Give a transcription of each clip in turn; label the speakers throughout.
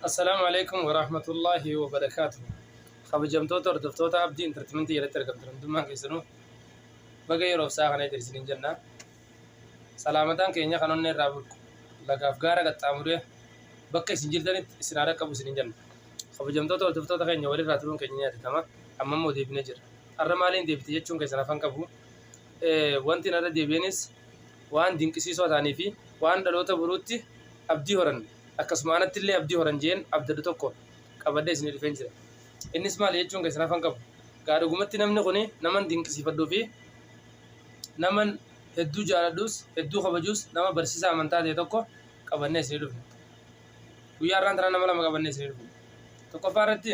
Speaker 1: السلام عليكم ورحمة الله وبركاته. خبجمتوتا ردفتوتا أبدي انترتمنتي يلا ترقم ترندما كيسنو بقى يروف ساقنا يدرسين جنة سلامتان كينيا خانون نرابك لقاف غارة قد تعمره بقى سنجلتان سنارة كبو سنين جنة خبجمتوتا ردفتوتا كينيا ولي راتبون كينيا تتما أما مو ديب نجر الرمالين ديبتي يجون كيسنا فان كبو وانتي نرى ديبينيس وان دينكسيسو تاني في وان دلوتا بروتي أبدي هرن akkasumaanatti illee abdii horan jeen abdadu tokko qabadde isin dhufeen jira. Innis maal jechuun keessan afaan qabu. Gaadhugumatti namni kuni naman dinqisiifadhuu fi naman hedduu jaaladhus hedduu kabajuus nama barsiisaa amantaa ta'e tokko qabannee isin dhufne. Guyyaa irraan tanaa nama lama qabannee isin dhufne. Tokkoffaa irratti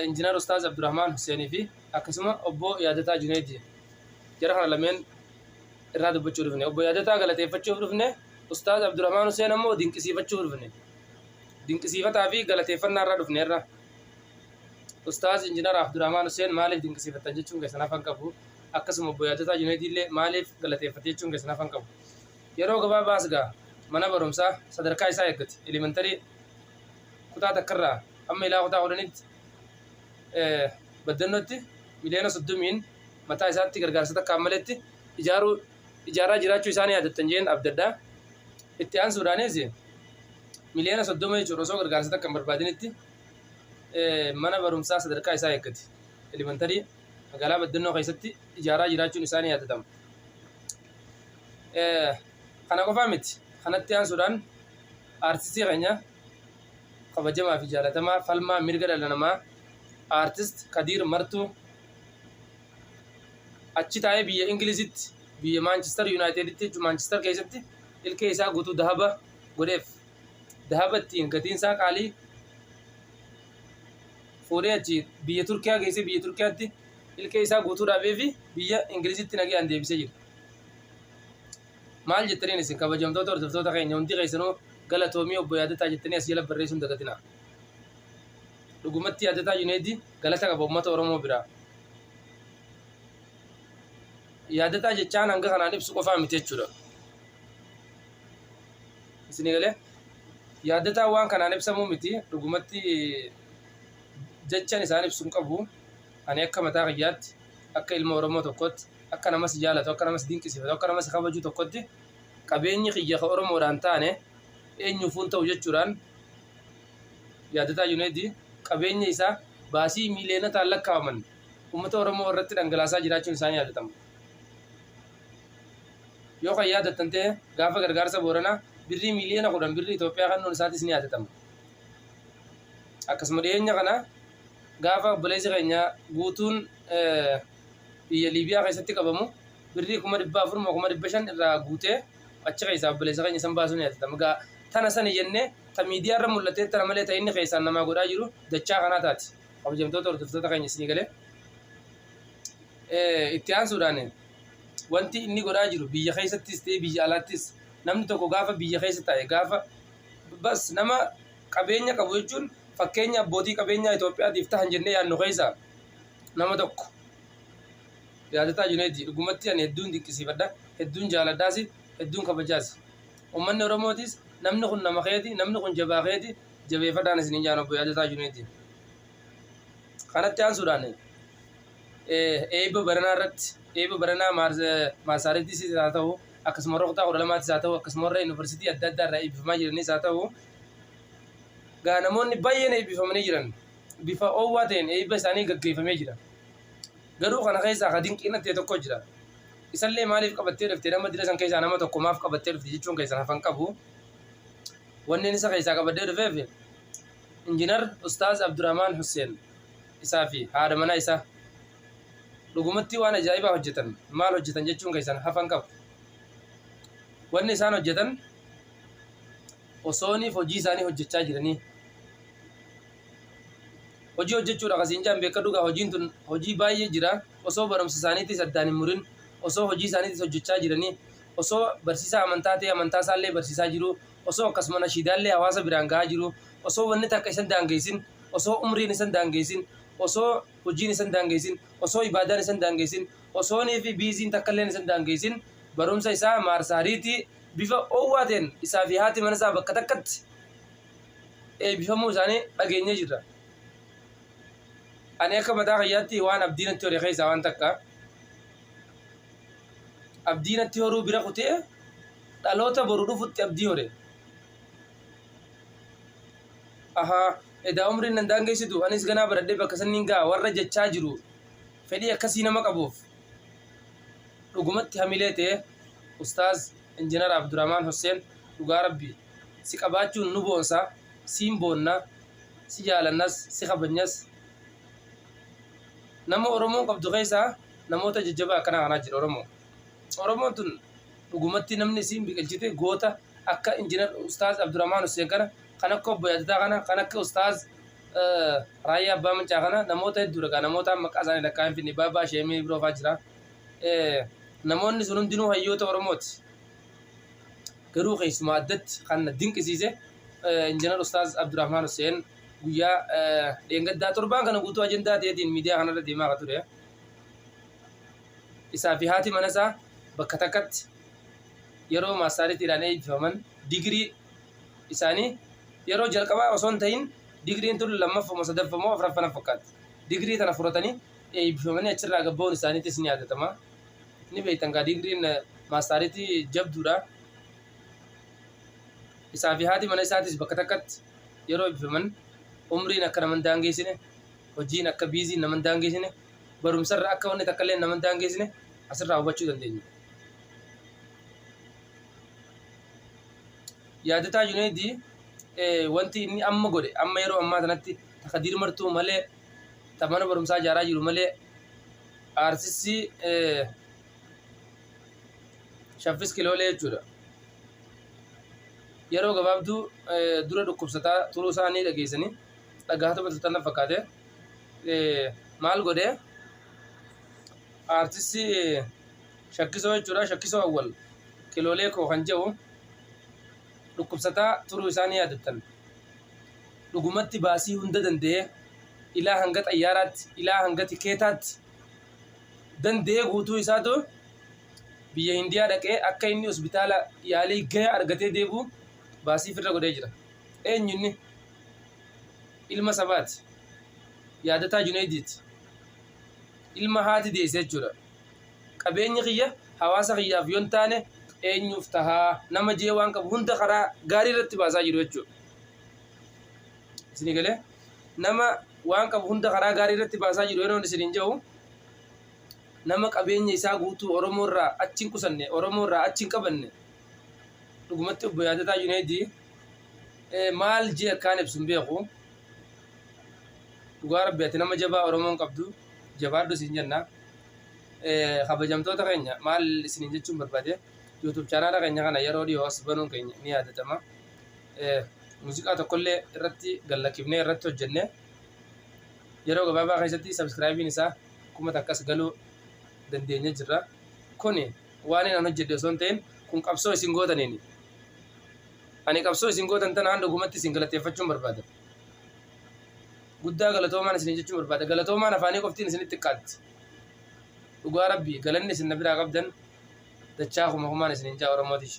Speaker 1: injiinar Ustaaz Abdurrahmaan Huseenii fi akkasuma obbo Yaadataa Junaydii jara kana lameen irraa dubbachuu dhufne. Obbo Yaadataa galateeffachuuf dhufne. Ustaaz Abdurrahmaan Huseen ammoo dinqisiifachuu dhufne. Dinqisiifataa fi galateeffannaa irraa dhufne irra. Ustaaz Injiinar Abdurrahmaan Huseen maaliif dinqisiifatan jechuun keessan afaan qabu. Akkasuma obbo Yaadataa Junaydii illee maaliif galateeffate jechuun keessan afaan qabu. Yeroo gabaabaas gaa mana barumsaa sadarkaa isaa eeggate. Elementarii kutaa takkarraa amma ilaa kutaa kudhanitti baddannootti miliyoona 30 mataa isaatti gargaarsa takka ammaletti ijaaraa jiraachuu isaanii yaadattan jeen abdaddaa. Itti aansuudhaanis miliyoona 30 jechuudha osoo gargaarsa takka hin barbaadinitti mana barumsaa sadarkaa isaa eeggate. Elementarii magaalaa baddannoo keessatti ijaaraa jiraachuun isaanii yaadatama. Kana qofaa miti. Kanatti aansuudhaan aartistii keenya kabajamaa fi jaalatamaa falmaa mirga dhala namaa aartist Kadiir Martuu achi taa'ee biyya Ingilizitti biyya Maanchister Yuunaayiteditti jechuun Maanchister keessatti ilkee isaa guutuu dahaba godheef. Dahaba ittiin gatiin isaa qaalii fuudhee achi biyya Turkiyaa geessee biyya Turkiyaatti ilkee isaa guutuu dhaabee fi biyya Ingilizitti nagaan deebisee jira. Maal jettaniin isin kabajamtoota hordoftoota keenya hundi keessanuu galatoomii obbo Yaadataa jettanii as jala barreessuun dagatinaa. Dhugumatti Yaadataa Junaydii galata qaba uummata Oromoo biraa. Yaadataa jechaan hanga kanaan ibsu qofaa miti jechuudha. Isin galee Yaadataa waan kanaan ibsamuu miti dhugumatti jechaan isaan ibsuun qabu. Ani akka mataa kiyyaatti akka ilma Oromoo tokkotti akka namas jaalatu akka namas dinqisiifatu akka namas kabaju tokkotti qabeenyi kiyya Oromoodhaan taane eenyuufuun ta'u jechuudhaan Yaadataa Junaydii qabeenya isaa baasii miiliyoonotaan lakkaa'aman uummata Oromoo irratti dhangalaasaa jiraachuun isaanii yaadatama. Yoo kan yaadattan ta'e gaafa gargaarsa Booranaa birrii miliyoona 10 birrii Itoophiyaa kannuun isaatis ni yaadatama. Akkasuma dhiyeenya kana gaafa obboleessi keenya guutuun biyya Liibiyaa keessatti qabamu birrii 400,000 irraa guutee achi keessaa obboleessa keenya san baasuun yaadatama. Tana sana jennee ta miidiyaa irra mul'atee tana malee ta'e inni keessaan namaa godhaa jiru dachaa kanaa taati. Kabajamtoota hordoftoota keenya isinii galee itti aansuudhaan wanti inni godhaa jiru biyya keessattis ta'e biyya alaattis namni tokko gaafa biyya keessa taa'e gaafa bas nama qabeenya qabu jechuun fakkeenya abbootii qabeenyaa Itoophiyaatiif tahan jennee yaadnu keessa nama tokko Yaadataa Junaydii dhugumatti ani hedduun dinqisiifadha hedduun jaaladhaas hedduun kabajaas. Uummanni Oromootis namni kun nama keeti namni kun jabaa keeti jabeeffadhaan isiniin jaan obbo Yaadataa Junaydii. Kanatti aansuudhaan eebba baranaa irratti eebba baranaa maasaariittis haa ta'u akkasuma warra kutaa 12 haa ta'u akkasuma warra yuunivarsiitii adda addaa irraa eebbifamaa jiranis haa ta'u gaa namoonni baay'een eebbifamanii jiran bifa oowwaa ta'een eebba isaanii gaggeeffamee jira. Garuu kana keessaa ka dinqiina ta'e tokko jira. Isallee maaliif qabattee dhuftee nama dira san keessaa nama tokko maaf qabattee dhufte jechuun keessan hafan qabu. Wanneen isa keessaa qabattee dhufeef injiinar Ustaaz Abdurrahmaan Huseen isaa fi haadha manaa isaa dhugumatti waan ajaa'ibaa hojjetan maal hojjetan jechuun keessan hafan qabu. Wanni isaan hojjetan osooniif hojii isaanii hojjechaa jiranii hojii hojjechuudha akkasiin jaan beeka dhugaa hojiin tun hojii baay'ee jira osoo barumsa isaaniitis addaan hin murin osoo hojii isaaniitis hojjechaa jiranii osoo barsiisaa amantaa ta'e amantaa isaallee barsiisaa jiru osoo akkasuma nashiidaallee hawaasa biraan gahaa jiru osoo wanni takka isan daangeessin osoo umriin isan daangeessin osoo hojiin isan daangeessin osoo ibaadaan isan daangeessin osoonii fi biiziin takka illee isan daangeessin barumsa isaa maarsaariitii bifa oowwaateen isaa fi haati mana isaa bakka takkatti eebbifamuu isaanii dhageenye jirra. Ani akka mataa kiyyaatti waan abdiinatti hore keessaa waan takka abdiinatti horuu bira kutee dhaloota boru dhufutti abdii hore. Edaa umriin nan daangeessitu anis ganaa baradhee bakka sanniin gaa warra jechaa jiru fedhii akkasii nama qabuuf dhugumatti hamilee ta'e Ustaaz Injiinar Abdurrahmaan Hussein dhugaa rabbi si qabaachuun nu boonsa, siin boonna, si jaalannas, si kabajnas. Nama Oromoon qabdu keessaa namoota jajjabaa akkanaa kanaa jira Oromoo. Oromoon tun dhugumatti namni siin biqilchite goota akka Injiinar Ustaaz Abdurrahmaan Hussein kana kan akka obbo Yaadataa kana kan akka Ustaaz Raayyaa Abbaa Mancaa kana namoota hedduu dhagaa namoota maqaa isaanii lakkaa'in finne Baabaa Sheemii biroo fa'aa jira. Namoonni sun hundinuu hayyoota Oromooti. Garuu keessumaa addatti kan dinqisiise Injiinar Ustaaz Abdurrahmaan Hussein guyyaa dheengaddaa torbaan kana guutuu ajandaa ta'eetiin miidiyaa kanarra deemaa kan ture. Isaa fi haati mana isaa bakka takkatti yeroo maastaariitiidhaan eebbifaman digirii isaanii yeroo jalqabaa osoo hin ta'in digiriin tun lammaffamoo sadaffamoo afuraffana fakkaatti. Digirii tana fudhatanii eebbifamanii achirraa gabbaa'uun isaaniitis ni yaadatama. Ni beektan kaa digiriin maastaariitii jabduudha. Isaa fi haati mana isaatis bakka takkatti yeroo eebbifaman umriin akka nama hin daangeessine, hojiin akka biiziin nama hin daangeessine, barumsarra akka wanni takka illee nama hin daangeessine asirraa hubachuu dandeenya. Yaadataa Junaydii wanti inni amma godhe amma yeroo ammaa kanatti takadiir martuu malee ta mana barumsaa ijaaraa jiru malee aartistii Shaffis Kiloolee jechuudha. Yeroo gabaabduu dura dhukkubsataa turuu isaanii dhageessanii dhagaatuma tuttanna fakkaate maal godhe aartistii Shakkisoo jechuudha. Shakkisoo Awwal Kiloolee koo kan jedhu dhukkubsataa turuu isaanii yaadattan dhugumatti baasii hunda danda'ee ilaa hanga xayyaaraatti ilaa hanga tikeetaatti danda'ee guutuu isaatu biyya Hindiyaa dhaqee akka inni hospitaala yaalii gahaa argatee deebi'u baasii firra godhee jira. Eenyu inni? Ilma sabaati. Yaadataa Junaydiiti. Ilma haati deessee jechuudha. Qabeenyi kiyya hawaasa kiyyaaf yoon taane eenyuuf tahaa nama jee waan qabu hunda karaa gaarii irratti baasaa jiru jechuudha. Isin galee nama waan qabu hunda karaa gaarii irratti baasaa jiru yeroo isiniin jedhu nama qabeenya isaa guutuu Oromoo irraa achi hin qusanne Oromoo irraa achi hin qabanne dhugumatti obbo Yaadataa Junaydii maal jee akkaan ibsu hin beeku. Dhugaa rabbi ati nama jabaa Oromoon qabdu jabaadhu isin jenna. Kabajamtoota keenya maal isiniin jechuun barbaade YouTube chaanaala keenya kana yeroo dhiyoo as banuun keenya ni yaadatama. Muuziqaa tokkollee irratti gallakkifnee irratti hojjenne yeroo gabaabaa keessatti sabskraayibiin isaa kuma takkas galuu dandeenya jirra. Kuni waan inni hojjedhe osoo hin ta'in kun qabsoo isin gootaniini. Ani qabsoo isin gootan tanaan dhugumatti isin galateeffachuun barbaada. Guddaa galatoomaan isin jechuun barbaada. Galatoomaan afaanii qoftiin isinitti xiqqaatti. Dhugaa rabbi galanni isin na biraa qabdan dachaa kumaan isin jaa Oromootiif.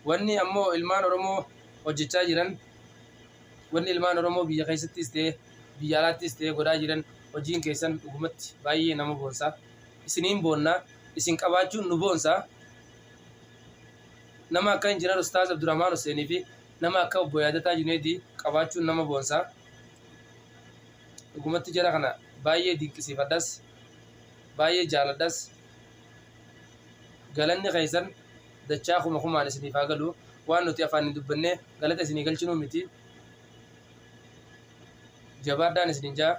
Speaker 1: Wanni ammoo ilmaan Oromoo hojjechaa jiran wanni ilmaan Oromoo biyya keessattis ta'e biyya alaattis ta'e godhaa jiran hojiin keessan dhugumatti baay'ee nama boonsa. Isiniin boonna isin qabaachuun nu boonsa. Nama akka Injiinar Ustaaz Abdurrahmaan Husseenii fi nama akka obbo Yaadataa Junaydii qabaachuun nama boonsa. Dhugumatti jara kana baay'ee dinqisiifadhas baay'ee jaaladhas. Galanni keessan dachaa kumaan isiniif haa galu. Waan nuti afaan hin dubbanne galata isinii galchinuu miti. Jabaadhaan isiniin jaa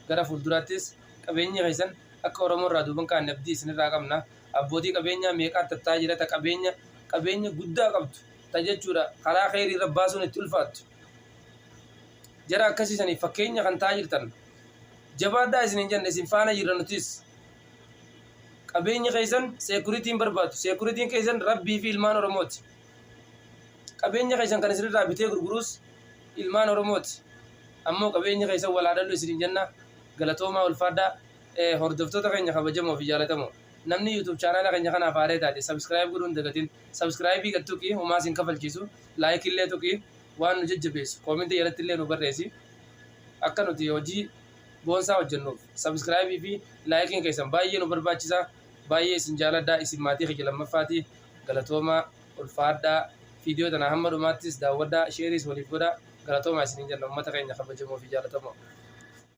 Speaker 1: gara fuulduraattis qabeenyi keessan akka Oromoo irraa duuban kaa'an abdii isinirraa qabna. Abbootii qabeenyaa meeqaa tattaa jira ta qabeenya guddaa qabdu ta jechuudha karaa khayrii irra baasuun itti ulfaattu. Jara akkasiisaniif fakkeenya kan ta'aa jirtan jabaadhaa isiniin jenne isin faana jirra nutis. Qabeenyi keessan seekuritiin barbaadu. Seekuritiin keessan rabbii fi ilmaan Oromooti. Qabeenya keessan kan isinirraa bitee gurguruus ilmaan Oromooti. Ammoo qabeenya keessan walaadhallu isiniin jenna. Galatoomaa ulfaadhaa hordoftoota keenya kabajamoo fi jaalatamoo. Namni YouTube chaanaala keenya kanaaf haaree taate subscribe godhuun dagatiin. Subscribe gad tuqii homaa isin kafalchiisu. Like illee tuqii. waan nu jajjabeessu koomentii jalatti illee nu barreessi akka nuti hojii boonsaa hojjennuuf subscribe fi laayikiin keessan baay'ee nu barbaachisa baay'ee isin jaaladhaa isin maatii kiyya lammaffaatii galatoomaa ulfaadhaa viidiyoo tana hamma dhumaattis daawwadhaa sheeriis waliif godhaa galatoomaa isiniin jenna uummata keenya kabajamoo fi jaalatamoo